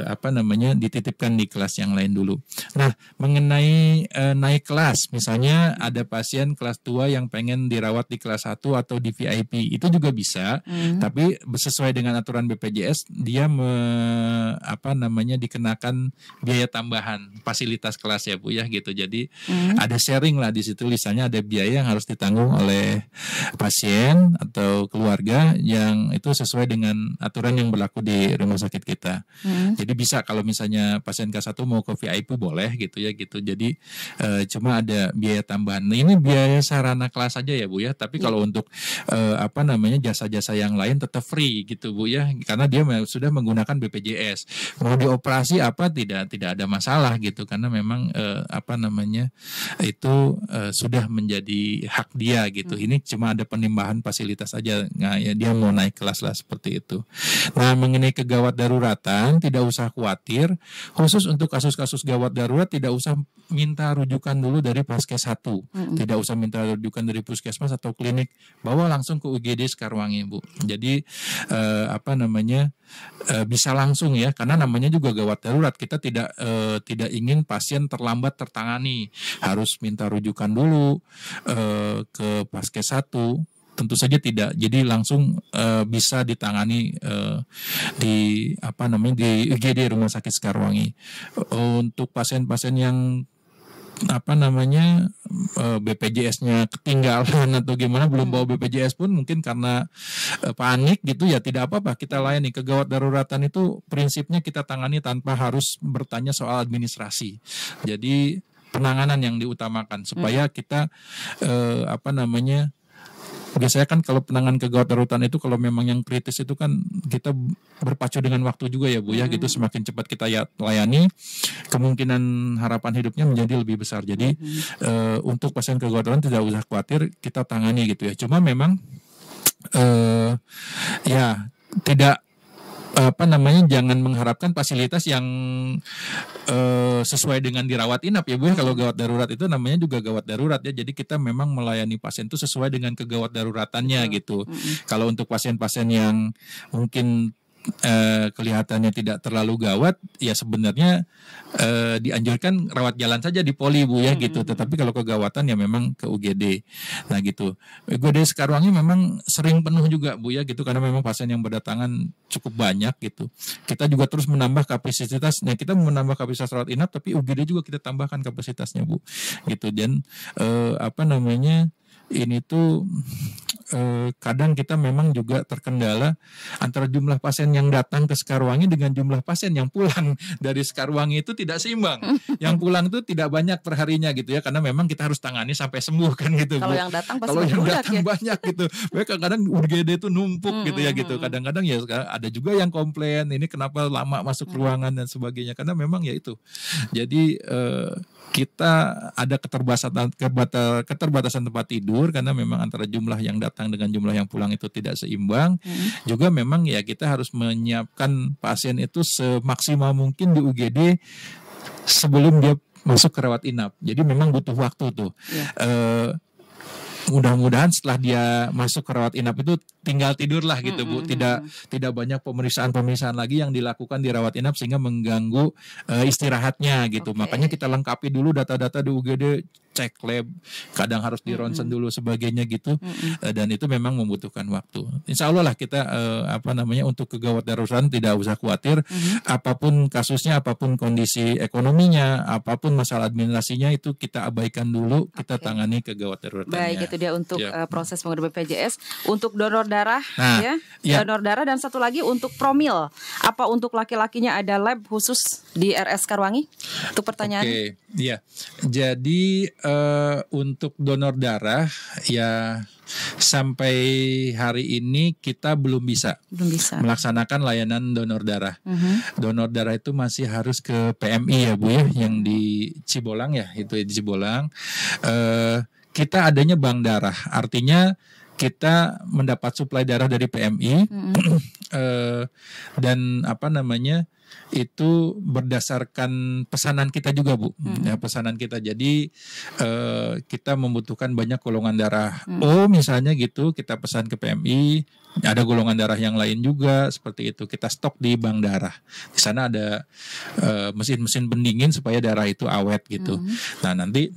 Speaker 2: apa namanya dititipkan di kelas yang lain dulu. Nah, mengenai naik kelas, misalnya ada pasien kelas 2 yang pengen dirawat di kelas 1 atau di VIP, itu juga bisa. Tapi sesuai dengan aturan BPJS dia apa namanya dikenakan biaya tambahan fasilitas kelas ya Bu ya gitu. Jadi ada sharing lah di situ, misalnya ada biaya yang harus ditanggung oleh pasien atau keluarga yang itu sesuai dengan aturan yang berlaku di rumah sakit kita. Jadi bisa kalau misalnya pasien K1 mau ke VIP boleh gitu ya gitu. Jadi cuma ada biaya tambahan. Nah, ini biaya sarana kelas saja ya Bu ya. Tapi kalau untuk apa namanya jasa-jasa yang lain tetap free gitu Bu ya. Karena dia sudah menggunakan BPJS. Mau dioperasi apa tidak ada masalah gitu. Karena memang apa namanya itu sudah menjadi hak dia gitu. Ini cuma ada penambahan fasilitas saja. Nah, ya dia mau naik kelas lah seperti itu. Nah, mengenai kegawat darurat tidak usah khawatir. Khusus untuk kasus-kasus gawat darurat tidak usah minta rujukan dulu dari Paskes 1. Tidak usah minta rujukan dari puskesmas atau klinik. Bawa langsung ke UGD Sekarwangi Bu. Jadi apa namanya bisa langsung ya, karena namanya juga gawat darurat. Kita tidak ingin pasien terlambat tertangani. Harus minta rujukan dulu ke Paskes 1. Tentu saja tidak. Jadi langsung bisa ditangani di apa namanya di UGD Rumah Sakit Sekarwangi. Untuk pasien-pasien yang apa namanya BPJS-nya ketinggalan atau gimana, belum bawa BPJS pun mungkin karena panik gitu ya, tidak apa-apa, kita layani. Kegawat daruratan itu prinsipnya kita tangani tanpa harus bertanya soal administrasi. Jadi penanganan yang diutamakan supaya kita apa namanya, biasanya kan kalau penanganan kegawat darurat itu kalau memang yang kritis itu kan kita berpacu dengan waktu juga ya Bu ya gitu. Semakin cepat kita layani, kemungkinan harapan hidupnya menjadi lebih besar. Jadi untuk pasien kegawat darurat tidak usah khawatir, kita tangani gitu ya. Cuma memang ya tidak apa namanya, jangan mengharapkan fasilitas yang sesuai dengan dirawat inap ya Bu ya. Kalau gawat darurat itu namanya juga gawat darurat ya. Jadi kita memang melayani pasien itu sesuai dengan kegawat daruratannya gitu. Kalau untuk pasien-pasien yang mungkin kelihatannya tidak terlalu gawat, ya sebenarnya dianjurkan rawat jalan saja di poli Bu ya gitu. Tetapi kalau kegawatan ya memang ke UGD. Nah gitu. UGD Sekarwangi memang sering penuh juga Bu ya gitu, karena memang pasien yang berdatangan cukup banyak gitu. Kita juga terus menambah kapasitas. Nah, kita menambah kapasitas rawat inap, tapi UGD juga kita tambahkan kapasitasnya Bu gitu. Dan apa namanya, ini tuh kadang kita memang juga terkendala antara jumlah pasien yang datang ke Sekarwangi dengan jumlah pasien yang pulang dari Sekarwangi itu tidak seimbang. Yang pulang itu tidak banyak perharinya gitu ya, karena memang kita harus tangani sampai sembuh kan gitu.
Speaker 1: Kalau yang datang pasti
Speaker 2: banyak gitu. Kadang-kadang UGD itu numpuk gitu ya gitu. Kadang-kadang ya ada juga yang komplain ini kenapa lama masuk ruangan dan sebagainya, karena memang ya itu. Jadi kita ada keterbatasan tempat tidur karena memang antara jumlah yang datang dengan jumlah yang pulang itu tidak seimbang. Juga memang ya kita harus menyiapkan pasien itu semaksimal mungkin di UGD sebelum dia masuk ke rawat inap. Jadi memang butuh waktu tuh. Mudah-mudahan setelah dia masuk ke rawat inap itu tinggal tidur lah gitu Bu. Tidak banyak pemeriksaan lagi yang dilakukan di rawat inap sehingga mengganggu istirahatnya gitu. Makanya kita lengkapi dulu data-data di UGD, cek lab, kadang harus di ronsen dulu sebagainya gitu. Dan itu memang membutuhkan waktu. Insya Allah lah kita untuk kegawat daruratan tidak usah khawatir. Apapun kasusnya, apapun kondisi ekonominya, apapun masalah administrasinya itu kita abaikan dulu, kita tangani kegawat daruratannya.
Speaker 1: Baik, itu dia untuk proses penggunaan BPJS. Untuk donor darah donor darah, dan satu lagi untuk promil. Apa untuk laki-lakinya ada lab khusus di RS Karwangi? Untuk pertanyaan.
Speaker 2: Oke, iya. Jadi untuk donor darah ya sampai hari ini kita belum bisa melaksanakan layanan donor darah. Donor darah itu masih harus ke PMI ya Bu ya, yang di Cibolang ya, itu di Cibolang. Kita adanya bank darah, artinya kita mendapat suplai darah dari PMI dan itu berdasarkan pesanan kita juga Bu, ya, pesanan kita. Jadi kita membutuhkan banyak golongan darah O misalnya gitu, kita pesan ke PMI. Ada golongan darah yang lain juga seperti itu. Kita stok di bank darah. Di sana ada mesin-mesin pendingin supaya darah itu awet gitu. Nah nanti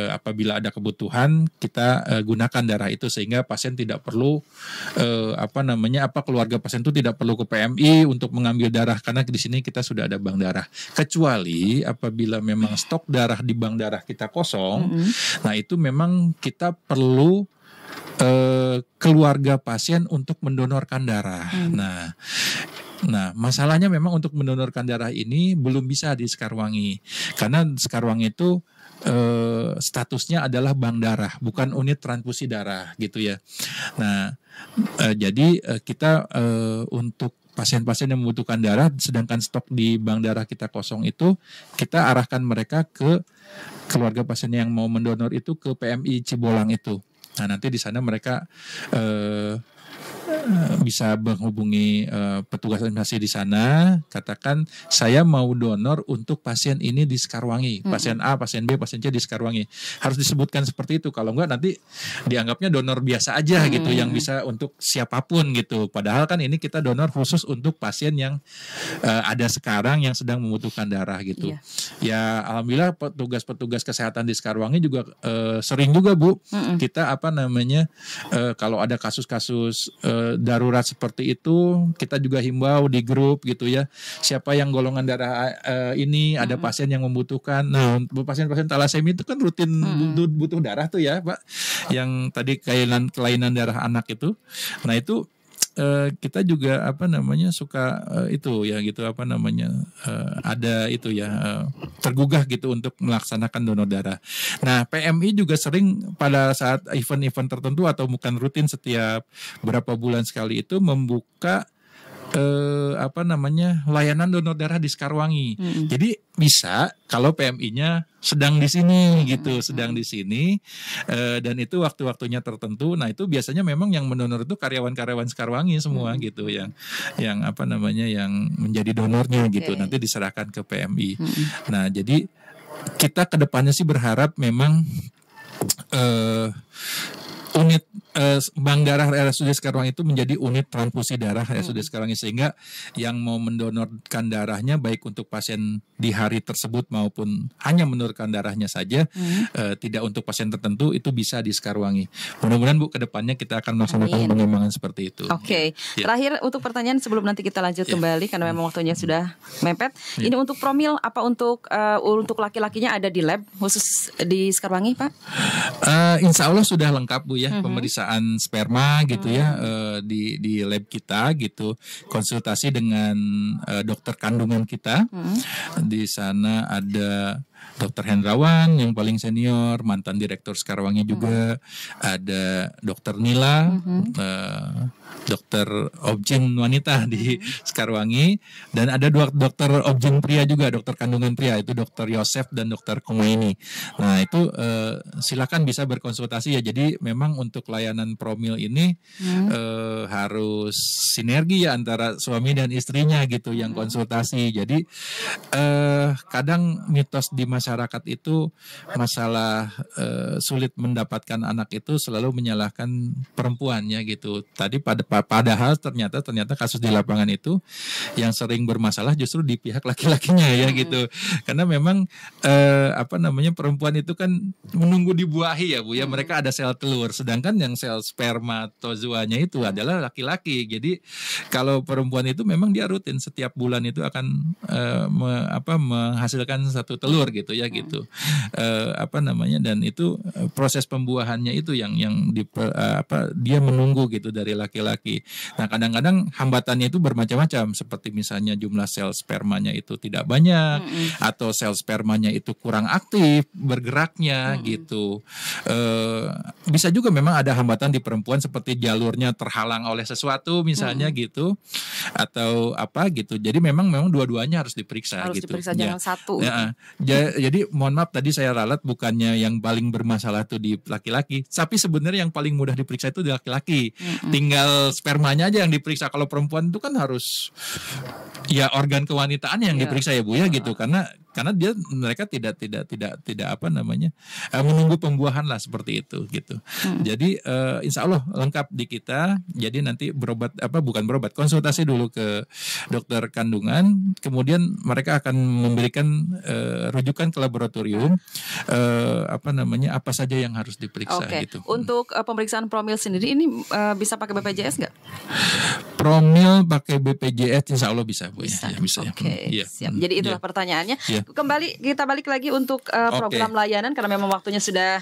Speaker 2: apabila ada kebutuhan kita gunakan darah itu sehingga pasien tidak perlu keluarga pasien itu tidak perlu ke PMI untuk mengambil darah karena di sini kita sudah ada bank darah. Kecuali apabila memang stok darah di bank darah kita kosong, nah itu memang kita perlu keluarga pasien untuk mendonorkan darah. Nah, masalahnya memang untuk mendonorkan darah ini belum bisa di Sekarwangi karena Sekarwangi itu statusnya adalah bank darah, bukan unit transfusi darah gitu ya. Nah, jadi kita untuk pasien-pasien yang membutuhkan darah, sedangkan stok di bank darah kita kosong itu, kita arahkan mereka ke keluarga pasien yang mau mendonor itu ke PMI Cibolang itu. Nah nanti di sana mereka bisa menghubungi petugas administrasi di sana, katakan saya mau donor untuk pasien ini di Sekarwangi, pasien A, pasien B, pasien C di Sekarwangi. Harus disebutkan seperti itu, kalau enggak nanti dianggapnya donor biasa aja gitu, yang bisa untuk siapapun gitu. Padahal kan ini kita donor khusus untuk pasien yang ada sekarang yang sedang membutuhkan darah gitu. Ya alhamdulillah petugas-petugas kesehatan di Sekarwangi juga sering juga Bu, kita kalau ada kasus-kasus darurat seperti itu, kita juga himbau di grup gitu ya, siapa yang golongan darah ini ada pasien yang membutuhkan. Nah pasien-pasien talasemi itu kan rutin butuh darah tuh ya Pak, yang tadi kelainan darah anak itu. Nah itu kita juga suka itu ya gitu ada itu ya tergugah gitu untuk melaksanakan donor darah. Nah PMI juga sering pada saat event-event tertentu atau bukan rutin setiap berapa bulan sekali itu membuka layanan donor darah di Sekarwangi. Jadi bisa kalau PMI-nya sedang di sini gitu, sedang di sini dan itu waktu-waktunya tertentu. Nah itu biasanya memang yang mendonor itu karyawan-karyawan Sekarwangi semua gitu, yang menjadi donornya gitu. Nanti diserahkan ke PMI. Nah jadi kita kedepannya sih berharap memang unit bank darah RSUD Sekarwangi itu menjadi unit transfusi darah RSUD Sekarwangi, sehingga yang mau mendonorkan darahnya baik untuk pasien di hari tersebut maupun hanya mendonorkan darahnya saja, tidak untuk pasien tertentu, itu bisa di Sekarwangi. Mudah-mudahan Bu kedepannya kita akan melaksanakan pengembangan seperti itu.
Speaker 1: Oke. Terakhir untuk pertanyaan sebelum nanti kita lanjut kembali karena memang waktunya sudah mepet. Ini untuk promil apa untuk laki-lakinya ada di lab khusus di Sekarwangi Pak?
Speaker 2: Insya Allah sudah lengkap Bu ya, pemeriksaan sperma gitu ya di lab kita gitu, konsultasi dengan dokter kandungan kita. Di sana ada Dokter Hendrawan yang paling senior, mantan direktur Sekarwangi juga, ada Dokter Nila, dokter objin wanita di Sekarwangi, dan ada dua dokter objin pria juga, dokter kandungan pria, itu Dokter Yosef dan Dokter Komaini. Nah itu silakan bisa berkonsultasi ya. Jadi memang memang untuk layanan promil ini harus sinergi ya antara suami dan istrinya gitu yang konsultasi. Jadi kadang mitos di masyarakat itu masalah sulit mendapatkan anak itu selalu menyalahkan perempuannya gitu. Tadi padahal ternyata kasus di lapangan itu yang sering bermasalah justru di pihak laki-lakinya ya gitu. Karena memang perempuan itu kan menunggu dibuahi ya Bu ya. Mereka ada sel telur, sedangkan yang sel spermatozoanya itu adalah laki-laki. Jadi kalau perempuan itu memang dia rutin setiap bulan itu akan menghasilkan satu telur gitu ya gitu. Dan itu proses pembuahannya itu yang dia menunggu gitu dari laki-laki. Nah, kadang-kadang hambatannya itu bermacam-macam, seperti misalnya jumlah sel spermanya itu tidak banyak atau sel spermanya itu kurang aktif bergeraknya gitu. Bisa juga memang ada hambatan di perempuan seperti jalurnya terhalang oleh sesuatu misalnya gitu atau apa gitu. Jadi memang dua-duanya harus diperiksa
Speaker 1: harus
Speaker 2: gitu.
Speaker 1: Diperiksa jangan satu.
Speaker 2: Jadi mohon maaf tadi saya ralat, bukannya yang paling bermasalah itu di laki-laki, tapi sebenarnya yang paling mudah diperiksa itu di laki-laki. Tinggal spermanya aja yang diperiksa. Kalau perempuan itu kan harus ya organ kewanitaan yang diperiksa ya Bu ya gitu, karena mereka tidak menunggu pembuahan lah seperti itu gitu. Jadi insya Allah lengkap di kita. Jadi nanti konsultasi dulu ke dokter kandungan, kemudian mereka akan memberikan rujukan ke laboratorium apa saja yang harus diperiksa gitu.
Speaker 1: Untuk pemeriksaan promil sendiri ini bisa pakai BPJS nggak?
Speaker 2: Promil pakai BPJS insya Allah bisa Bu.
Speaker 1: Bisa.
Speaker 2: Ya, bisa.
Speaker 1: Siap. Jadi itulah pertanyaannya. Kita balik lagi untuk program layanan karena memang waktunya sudah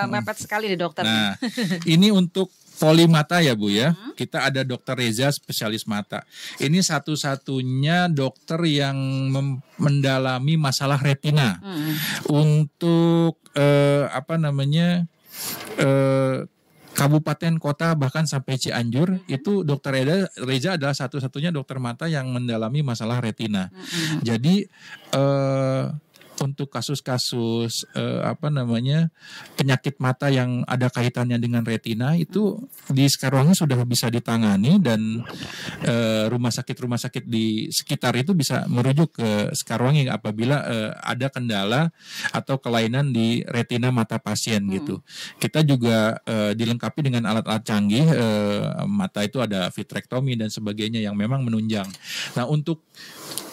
Speaker 1: mepet sekali nih dokter.
Speaker 2: Nah, ini untuk poli mata ya Bu ya. Kita ada Dokter Reza, spesialis mata. Ini satu-satunya dokter yang mendalami masalah retina. Untuk kabupaten, kota, bahkan sampai Cianjur, itu Dokter Reza adalah satu-satunya dokter mata yang mendalami masalah retina. Jadi untuk kasus-kasus penyakit mata yang ada kaitannya dengan retina itu di Sekarwangi sudah bisa ditangani, dan rumah sakit di sekitar itu bisa merujuk ke Sekarwangi apabila ada kendala atau kelainan di retina mata pasien gitu. Kita juga dilengkapi dengan alat-alat canggih, mata itu ada vitrektomi dan sebagainya yang memang menunjang. Nah,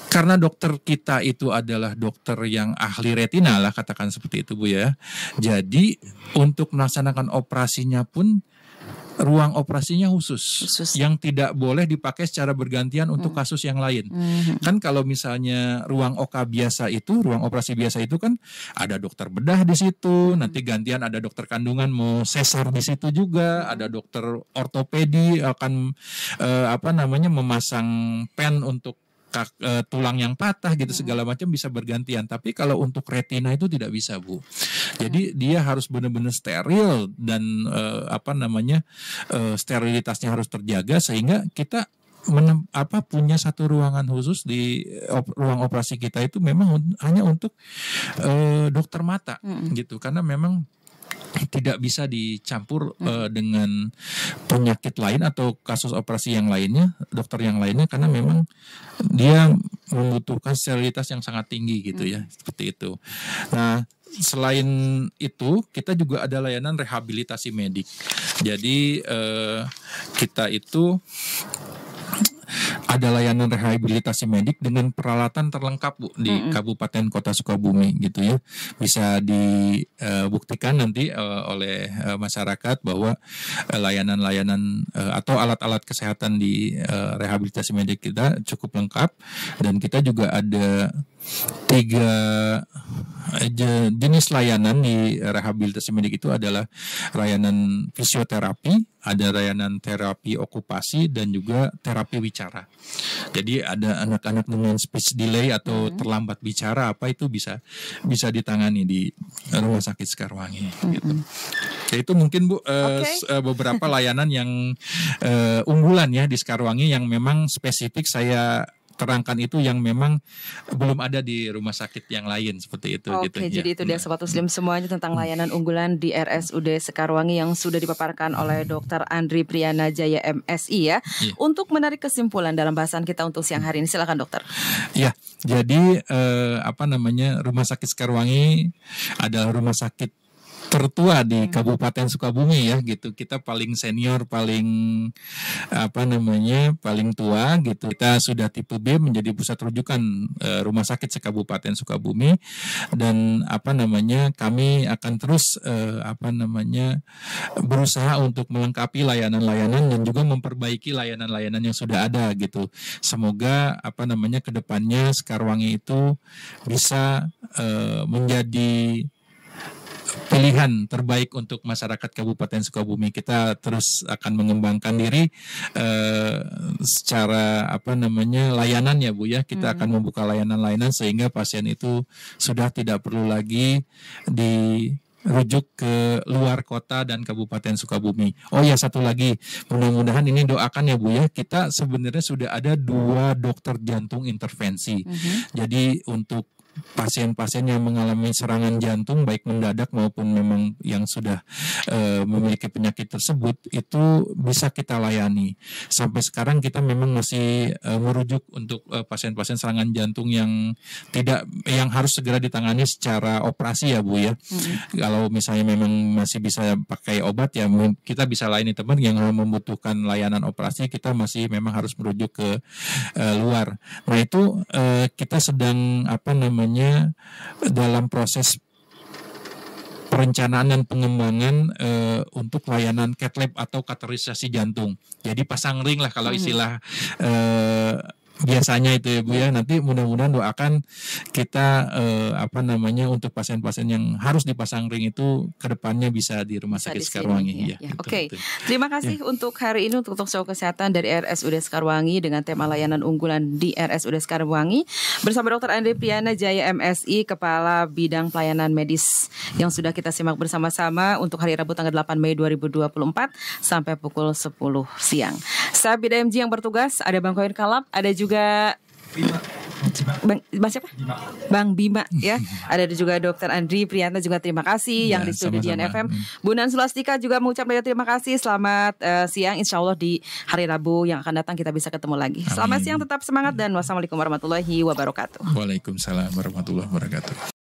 Speaker 2: karena dokter kita itu adalah dokter yang ahli retina lah, katakan seperti itu Bu ya. Jadi untuk melaksanakan operasinya pun ruang operasinya khusus yang tidak boleh dipakai secara bergantian untuk kasus yang lain. Kan kalau misalnya ruang operasi biasa itu kan ada dokter bedah di situ, nanti gantian ada dokter kandungan mau sesar di situ juga, ada dokter ortopedi akan memasang pen untuk tulang yang patah gitu, segala macam bisa bergantian. Tapi kalau untuk retina itu tidak bisa Bu. Jadi dia harus benar-benar steril dan sterilitasnya harus terjaga, sehingga kita punya satu ruangan khusus di ruang operasi kita itu memang hanya untuk dokter mata gitu, karena memang tidak bisa dicampur dengan penyakit lain atau kasus operasi yang lainnya, dokter yang lainnya, karena memang dia membutuhkan sterilitas yang sangat tinggi gitu ya, seperti itu. Nah, selain itu kita juga ada layanan rehabilitasi medik. Jadi kita itu ada layanan rehabilitasi medik dengan peralatan terlengkap Bu di Kabupaten Kota Sukabumi gitu ya. Bisa dibuktikan nanti oleh masyarakat bahwa layanan-layanan atau alat-alat kesehatan di rehabilitasi medik kita cukup lengkap, dan kita juga ada 3 jenis layanan di rehabilitasi medik. Itu adalah layanan fisioterapi, ada layanan terapi okupasi, dan juga terapi wicara. Jadi ada anak-anak dengan speech delay atau terlambat bicara itu bisa ditangani di Rumah Sakit Sekarwangi gitu. Ya, itu mungkin Bu beberapa layanan yang unggulan ya di Sekarwangi yang memang spesifik saya terangkan itu yang memang belum ada di rumah sakit yang lain seperti itu.
Speaker 1: Oke,
Speaker 2: gitu.
Speaker 1: jadi itu dia Sobat Muslim semuanya tentang layanan unggulan di RSUD Sekarwangi yang sudah dipaparkan oleh Dr. Andri Priana Jaya MSI ya. Untuk menarik kesimpulan dalam bahasan kita untuk siang hari ini, silakan dokter.
Speaker 2: Ya, jadi Rumah Sakit Sekarwangi adalah rumah sakit tertua di Kabupaten Sukabumi ya gitu. Kita paling senior, paling paling tua gitu. Kita sudah tipe B menjadi pusat rujukan rumah sakit se-Kabupaten Sukabumi, dan kami akan terus berusaha untuk melengkapi layanan-layanan dan juga memperbaiki layanan-layanan yang sudah ada gitu. Semoga kedepannya Sekarwangi itu bisa menjadi pilihan terbaik untuk masyarakat Kabupaten Sukabumi. Kita terus akan mengembangkan diri secara layanan ya Bu ya. Kita akan membuka layanan-layanan sehingga pasien itu sudah tidak perlu lagi dirujuk ke luar kota dan Kabupaten Sukabumi. Oh ya, satu lagi, mudah-mudahan ini doakan ya Bu ya. Kita sebenarnya sudah ada 2 dokter jantung intervensi. Jadi untuk pasien-pasien yang mengalami serangan jantung baik mendadak maupun memang yang sudah memiliki penyakit tersebut itu bisa kita layani. Sampai sekarang kita memang masih merujuk untuk pasien-pasien serangan jantung yang harus segera ditangani secara operasi ya Bu ya. Kalau misalnya memang masih bisa pakai obat ya kita bisa layani teman yang membutuhkan layanan operasi, kita masih memang harus merujuk ke luar. Nah itu kita sedang dalam proses perencanaan dan pengembangan untuk layanan cath lab atau kateterisasi jantung. Jadi pasang ring lah kalau istilah biasanya itu ya Bu ya. Nanti mudah-mudahan doakan kita untuk pasien-pasien yang harus dipasang ring itu kedepannya bisa di Rumah Sakit Sekarwangi ya.
Speaker 1: Oke. Terima kasih untuk hari ini untuk show kesehatan dari RSUD Sekarwangi dengan tema layanan unggulan di RSUD Sekarwangi bersama Dr. Andri Priana Jaya MSI, Kepala Bidang Pelayanan Medis yang sudah kita simak bersama-sama untuk hari Rabu tanggal 8 Mei 2024 sampai pukul 10 siang. Saya Bida MG yang bertugas, ada Bang Koin Kalap, ada juga Bang siapa? Bang Bima ya. Ada juga Dr. Andri Priana juga terima kasih yang di studio Dian FM. Bu Nan Sulastika juga mengucapkan terima kasih. Selamat siang, insya Allah di hari Rabu yang akan datang kita bisa ketemu lagi. Selamat siang, tetap semangat dan wassalamualaikum warahmatullahi wabarakatuh.
Speaker 2: Waalaikumsalam warahmatullahi wabarakatuh.